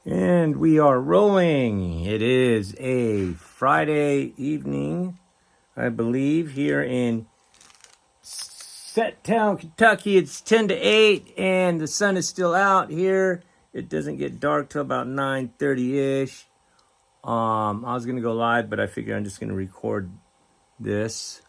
And we are rolling. It is a Friday evening, I believe, here in Settown, Kentucky. It's 10 to 8, and the sun is still out here. It doesn't get dark till about 9:30-ish. I was going to go live, but I figured I'm just going to record this.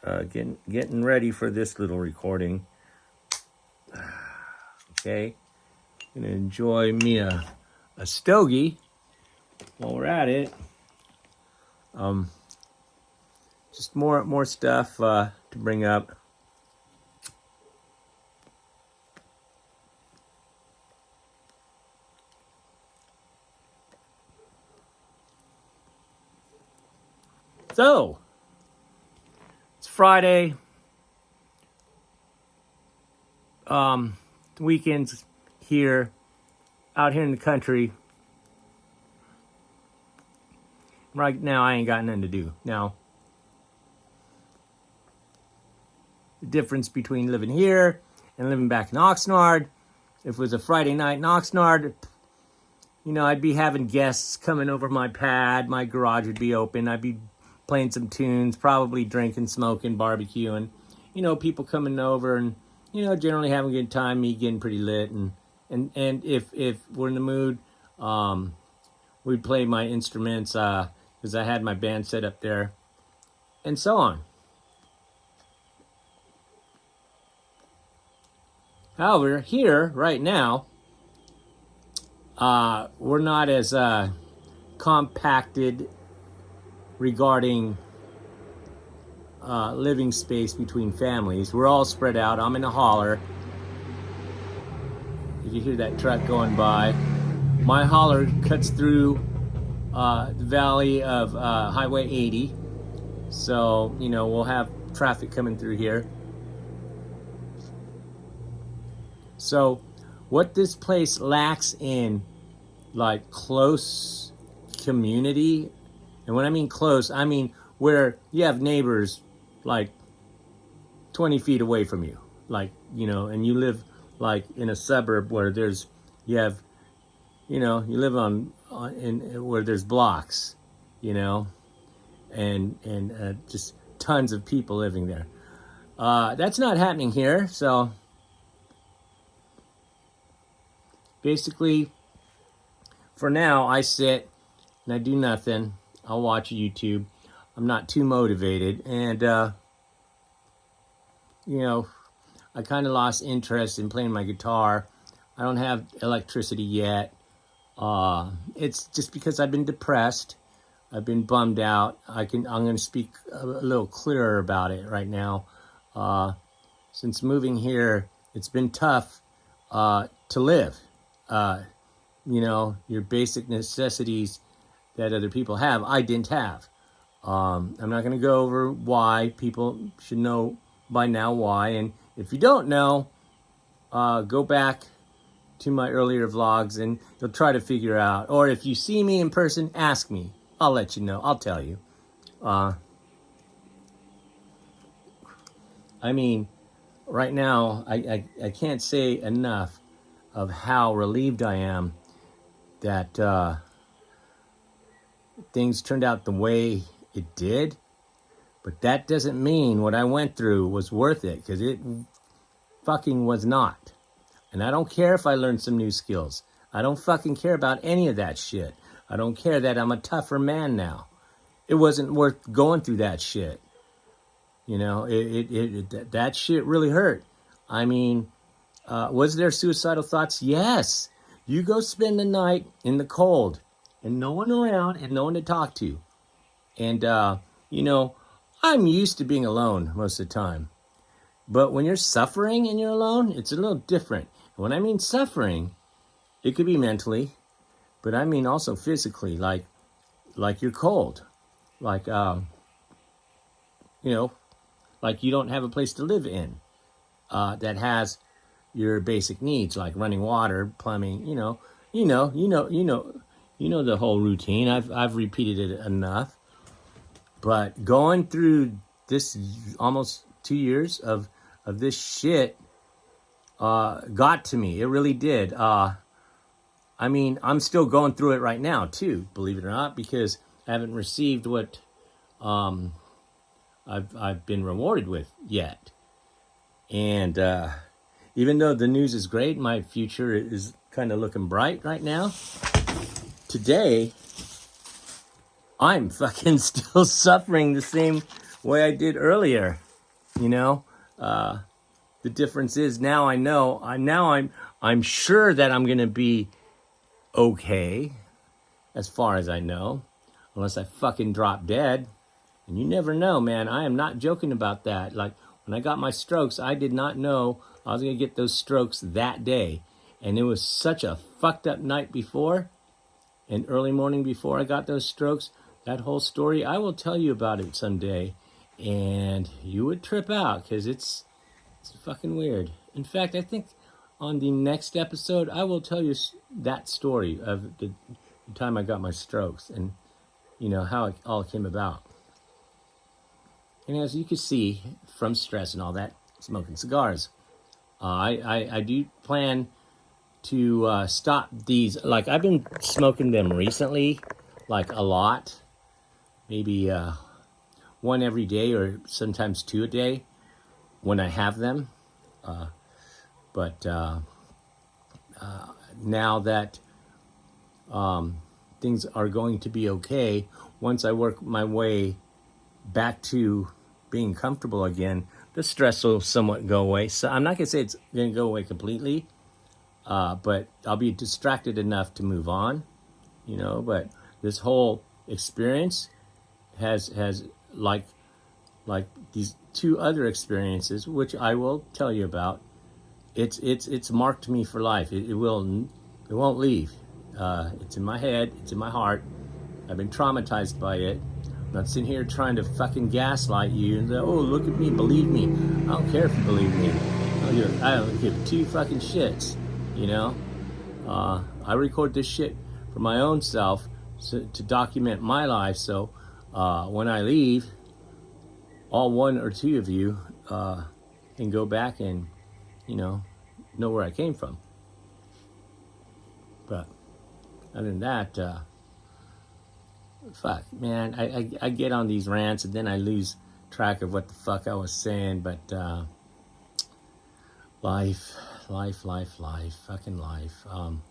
Getting ready for this little recording. Okay. Going to enjoy me a stogie while we're at it. Just more stuff to bring up. So, it's Friday. The weekend's here, out here in the country. Right now, I ain't got nothing to do. Now, the difference between living here and living back in Oxnard, if it was a Friday night in Oxnard, I'd be having guests coming over my pad. My garage would be open. I'd be playing some tunes, probably drinking, smoking, barbecuing. People coming over and, generally having a good time, me getting pretty lit. And if we're in the mood, we'd play my instruments because I had my band set up there and so on. However, here, right now, we're not as compacted regarding living space between families. We're all spread out. I'm in a holler. If you hear that truck going by, my holler cuts through the valley of Highway 80. So, we'll have traffic coming through here. So, what this place lacks in, like, close community, and when I mean close, I mean where you have neighbors, like, 20 feet away from you, like, and you live, like, in a suburb where you live where there's blocks, and just tons of people living there. That's not happening here, so basically, for now, I sit and I do nothing. I'll watch YouTube. I'm not too motivated. And, I kind of lost interest in playing my guitar. I don't have electricity yet. It's just because I've been depressed. I've been bummed out. I'm going to speak a little clearer about it right now. Since moving here, it's been tough to live. Your basic necessities that other people have, I didn't have. I'm not going to go over why. People should know by now why. And if you don't know, go back to my earlier vlogs and you'll try to figure out. Or if you see me in person, ask me. I'll let you know. I'll tell you. Right now, I can't say enough of how relieved I am that things turned out the way it did. But that doesn't mean what I went through was worth it, because it fucking was not. And I don't care if I learned some new skills. I don't fucking care about any of that shit. I don't care that I'm a tougher man now. It wasn't worth going through that shit. That shit really hurt. Was there suicidal thoughts? Yes. You go spend the night in the cold and no one around and no one to talk to. And, I'm used to being alone most of the time. But when you're suffering and you're alone, it's a little different. And when I mean suffering, it could be mentally, but I mean also physically, like you're cold. Like you don't have a place to live in that has your basic needs, like running water, plumbing, the whole routine. I've repeated it enough. But going through this almost 2 years of this shit got to me. It really did. I mean, I'm still going through it right now too, believe it or not, because I haven't received what I've been rewarded with yet. And even though the news is great, my future is kind of looking bright right now. Today, I'm fucking still suffering the same way I did earlier. You know, the difference is now I know. I'm sure that I'm gonna be okay, as far as I know, unless I fucking drop dead. And you never know, man. I am not joking about that. Like when I got my strokes, I did not know I was gonna get those strokes that day, and it was such a fucked up night before, and early morning before I got those strokes. That whole story, I will tell you about it someday, and you would trip out because it's fucking weird. In fact, I think on the next episode, I will tell you that story of the time I got my strokes and, you know, how it all came about. And as you can see from stress and all that, smoking cigars, I do plan to stop these. Like I've been smoking them recently, like a lot, maybe one every day or sometimes two a day when I have them. But now that things are going to be okay, once I work my way back to being comfortable again, the stress will somewhat go away. So I'm not going to say it's going to go away completely, but I'll be distracted enough to move on, you know. But this whole experience has like these two other experiences, which I will tell you about. It's marked me for life. It won't leave. It's in my head. It's in my heart. I've been traumatized by it. I'm not sitting here trying to fucking gaslight you and say, oh, look at me, believe me. I don't care if you believe me. I don't give two fucking shits, you know? I record this shit for my own self to document my life, so when I leave, all one or two of you can go back and, you know where I came from. But other than that, fuck, man, I get on these rants and then I lose track of what the fuck I was saying. But life, fucking life. I'm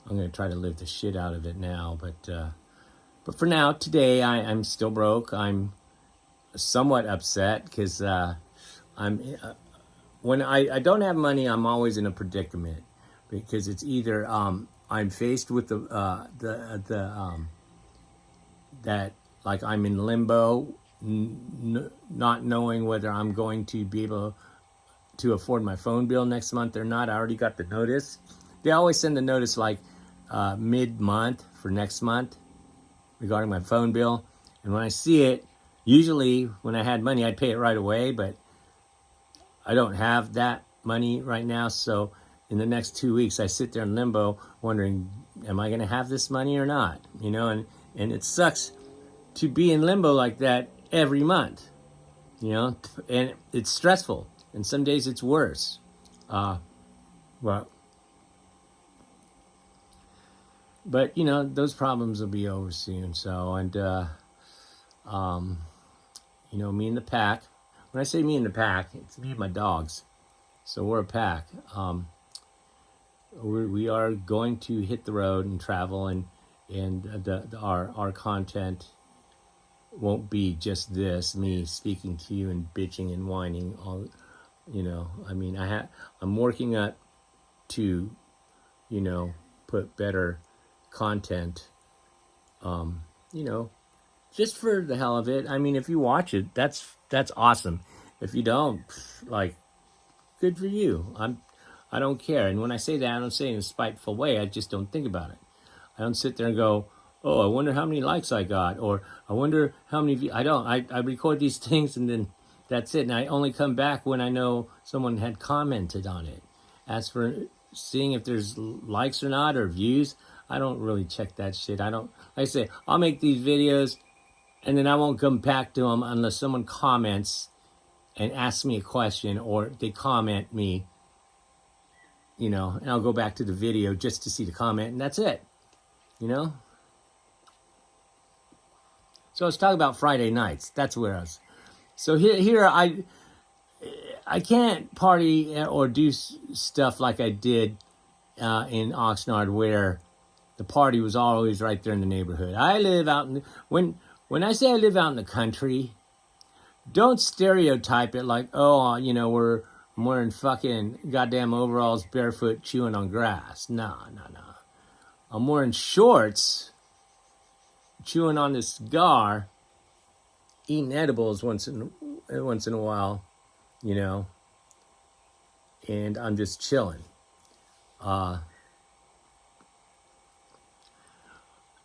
gonna try to live the shit out of it now. But for now, today, I'm still broke. I'm somewhat upset because when I don't have money, I'm always in a predicament because it's either I'm faced with that, like, I'm in limbo, not knowing whether I'm going to be able to afford my phone bill next month or not. I already got the notice. They always send the notice like mid-month for next month regarding my phone bill. And when I see it, usually when I had money, I'd pay it right away, but I don't have that money right now. So in the next 2 weeks, I sit there in limbo wondering, am I going to have this money or not? You know, and it sucks to be in limbo like that every month, you know, and it's stressful. And some days it's worse. But you know, those problems will be over soon. So, and you know, me and the pack. When I say me and the pack, it's me and my dogs. So we're a pack. We are going to hit the road and travel, and our content won't be just this, me speaking to you and bitching and whining. All, you know, I mean, I'm working up to, you know, put better content, you know, just for the hell of it. I mean, if you watch it, that's awesome. If you don't, like, good for you. I don't care. And when I say that, I don't say it in a spiteful way. I just don't think about it. I don't sit there and go, oh, I wonder how many likes I got, or I wonder how many views. I don't. I record these things and then that's it. And I only come back when I know someone had commented on it. As for seeing if there's likes or not or views, I don't really check that shit. I don't. Like I say, I'll make these videos and then I won't come back to them unless someone comments and asks me a question, or they comment me you know, and I'll go back to the video just to see the comment, and that's it, you know. So I was talking about Friday nights. That's where I was. So here I can't party or do stuff like I did in Oxnard, where the party was always right there in the neighborhood. I live out in when I say I live out in the country, don't stereotype it like, oh, you know, I'm wearing fucking goddamn overalls, barefoot, chewing on grass. No. I'm wearing shorts, chewing on a cigar, eating edibles once in a while, you know, and I'm just chilling.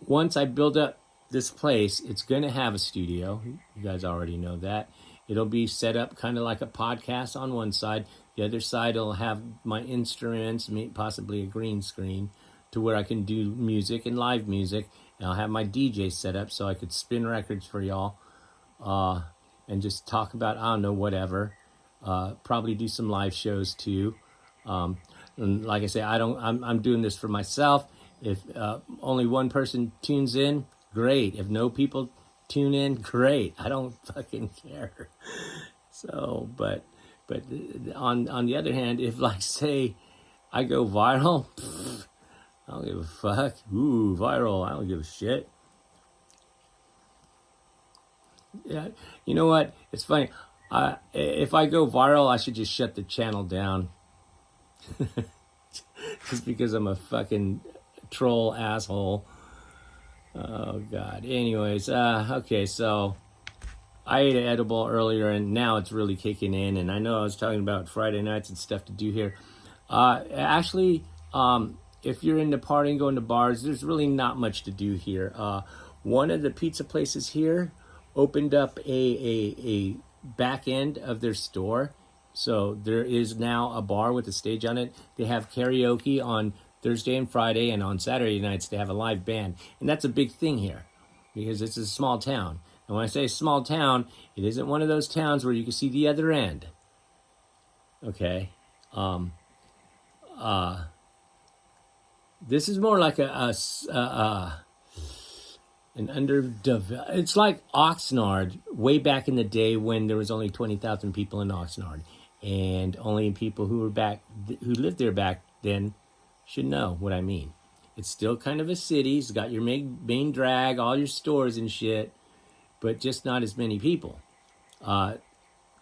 Once I build up this place, it's going to have a studio. You guys already know that. It'll be set up kind of like a podcast on one side. The other side will have my instruments, possibly a green screen, to where I can do music and live music. And I'll have my DJ set up so I could spin records for y'all and just talk about, I don't know, whatever. Probably do some live shows too. And like I say, I'm doing this for myself. If only one person tunes in, great. If no people tune in, great. I don't fucking care. So, but on the other hand, if like say I go viral, I don't give a fuck. Ooh, viral. I don't give a shit. Yeah, you know what? It's funny. If I go viral, I should just shut the channel down. Just because I'm a fucking troll asshole. Oh God. Anyways, okay, so I ate an edible earlier and now it's really kicking in, and I know I was talking about Friday nights and stuff to do here. Actually, if you're into partying, going to bars, there's really not much to do here. One of the pizza places here opened up a back end of their store. So there is now a bar with a stage on it. They have karaoke on Thursday and Friday, and on Saturday nights they have a live band. And that's a big thing here because it's a small town. And when I say small town, it isn't one of those towns where you can see the other end. Okay. This is more like an underdeveloped. It's like Oxnard way back in the day when there was only 20,000 people in Oxnard, and only people who lived there back then should know what I mean. It's still kind of a city. It's got your main drag, all your stores and shit, but just not as many people. I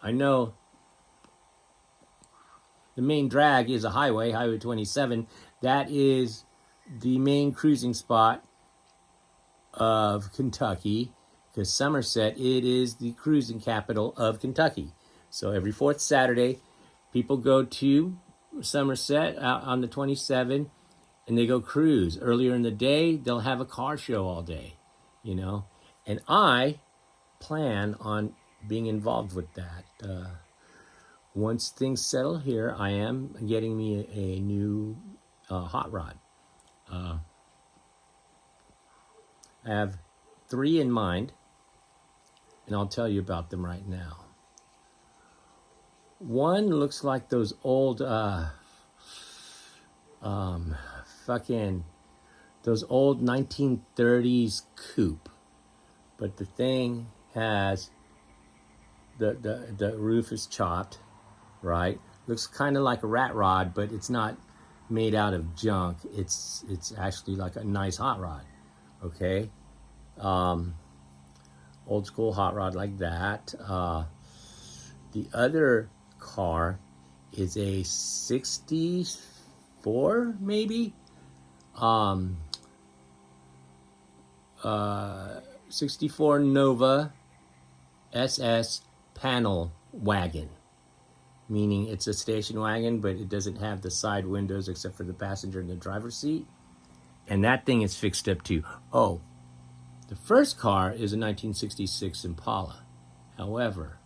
know the main drag is a Highway 27. That is the main cruising spot of Kentucky, because Somerset, it is the cruising capital of Kentucky. So every fourth Saturday, people go to Somerset out on the 27, and they go cruise. Earlier in the day, they'll have a car show all day, you know. And I plan on being involved with that. Once things settle here, I am getting me a new hot rod. I have 3 in mind, and I'll tell you about them right now. One looks like those old, those old 1930s coupe, but the thing has the roof is chopped, right? Looks kind of like a rat rod, but it's not made out of junk. It's actually like a nice hot rod. Okay, old school hot rod like that. The other car is a 64 maybe, 64 Nova SS panel wagon, meaning it's a station wagon, but it doesn't have the side windows except for the passenger and the driver's seat. And that thing is fixed up too. Oh, the first car is a 1966 Impala. However,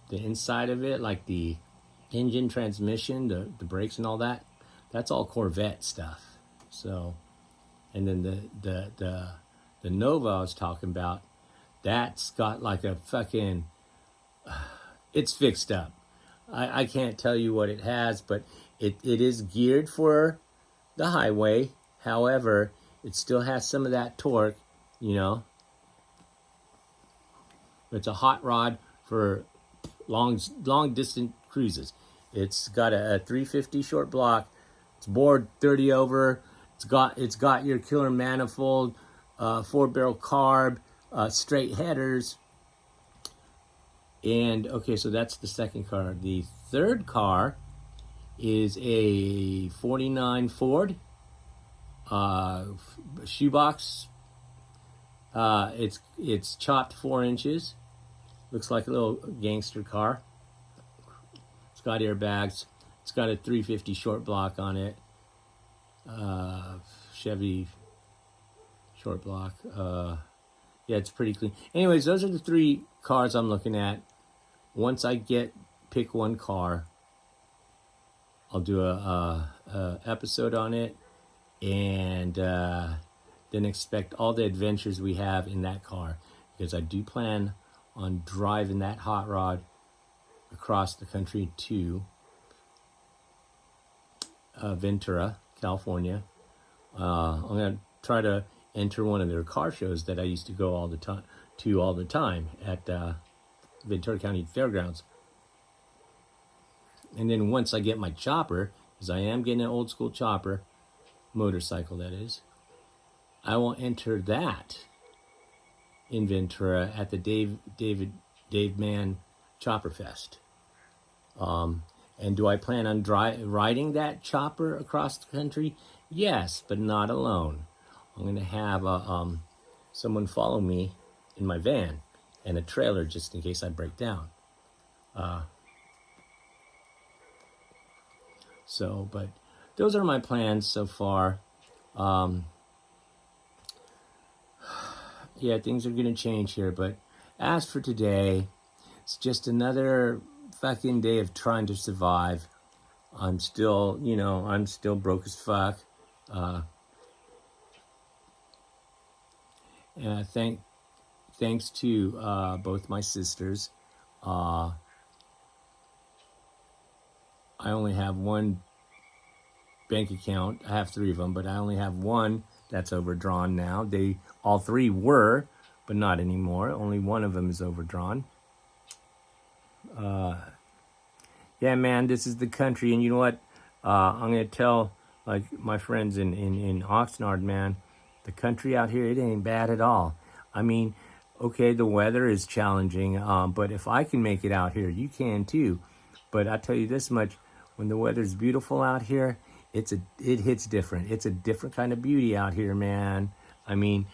the inside of it, like the engine, transmission, the brakes and all that, that's all Corvette stuff. So, and then the Nova I was talking about, that's got like a fucking, it's fixed up. I can't tell you what it has, but It is geared for the highway. However, it still has some of that torque, you know. It's a hot rod for long distance cruises. It's got a 350 short block. It's bored 30 over. It's got your killer manifold, 4-barrel carb, straight headers. And okay, so that's the second car. The third car is a 49 Ford shoebox. It's chopped 4 inches. Looks like a little gangster car. It's got airbags. It's got a 350 short block on it. Chevy short block. Yeah, it's pretty clean. Anyways, those are the 3 cars I'm looking at. Once I pick one car, I'll do a episode on it, and then expect all the adventures we have in that car, because I do plan on driving that hot rod across the country to Ventura, California. I'm gonna try to enter one of their car shows that I used to go all the time at Ventura County Fairgrounds. And then once I get my chopper, because I am getting an old school chopper, motorcycle that is, I will enter that in Ventura at the Dave Mann Chopper Fest. And do I plan on riding that chopper across the country? Yes, but not alone. I'm going to have someone follow me in my van and a trailer just in case I break down. But those are my plans so far. Yeah, things are going to change here, but as for today, it's just another fucking day of trying to survive. I'm still broke as fuck. And thanks to both my sisters. I only have one bank account. I have 3 of them, but I only have one that's overdrawn now. All 3 were, but not anymore. Only one of them is overdrawn. Yeah, man, this is the country, and you know what? I'm gonna tell like my friends in Oxnard, man, the country out here, it ain't bad at all. I mean, okay, the weather is challenging, but if I can make it out here, you can too. But I tell you this much: when the weather's beautiful out here, it hits different. It's a different kind of beauty out here, man. I mean,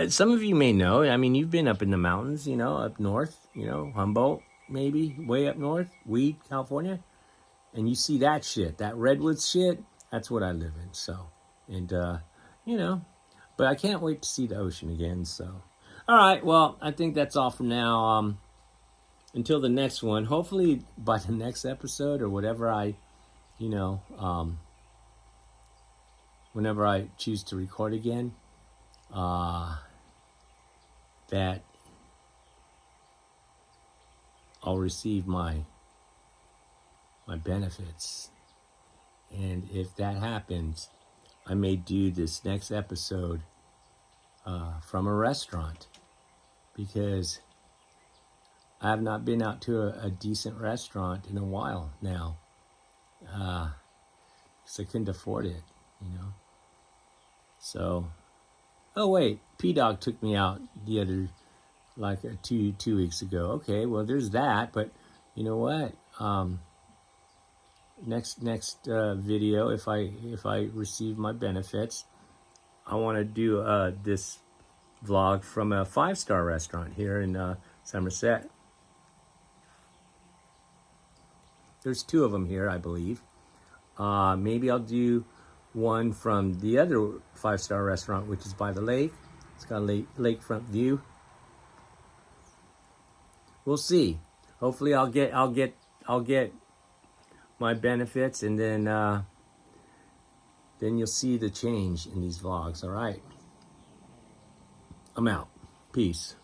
some of you may know. I mean, you've been up in the mountains, up north, Humboldt, maybe way up north, Weed, California, and you see that shit, that redwoods shit. That's what I live in. So, and but I can't wait to see the ocean again. So, all right. Well, I think that's all for now. Until the next one, hopefully by the next episode or whatever whenever I choose to record again, that I'll receive my benefits. And if that happens, I may do this next episode from a restaurant, because I have not been out to a decent restaurant in a while now, because I couldn't afford it, So, oh wait, P-Dog took me out the other, like 2 weeks ago. Okay, well there's that, but you know what? Next video, if I receive my benefits, I want to do this vlog from a 5-star restaurant here in Somerset. There's 2 of them here, I believe. Maybe I'll do one from the other 5-star restaurant, which is by the lake. It's got a lakefront view. We'll see. Hopefully, I'll get my benefits, and then you'll see the change in these vlogs. All right. I'm out. Peace.